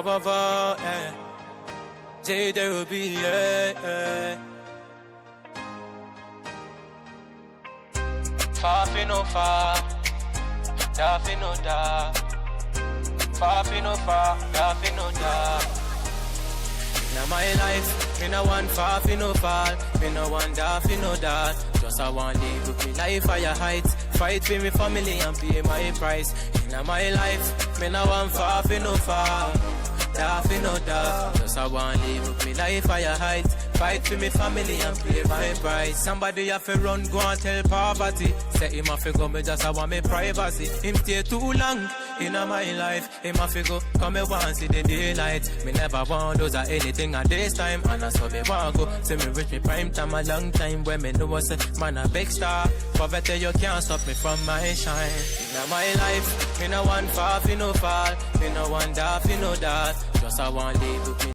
Forever, J there will be, Far fi no far, da fi no da. Far fi no far, da fi no da. In my life, me no want far fi no fall, me no want da fi no da. Just I want live with me life higher heights, fight for me family and pay my price. In my life, me no want far fi no fall, da fi no da. Just I want live with me life higher heights, fight for me family and pay my price. Somebody have to run, go and tell poverty. Say him have to go, me just I want me privacy. Him stay too long in my life. Him have to go, come me want see the daylight. Me never want those or anything at this time. And I saw me want go, see me reach me prime time a long time. When me know what's man a big star. Poverty you can't stop me from my shine. In my life, me no want far, fi no fall. Me no want da, fi no that. Just I want live with me.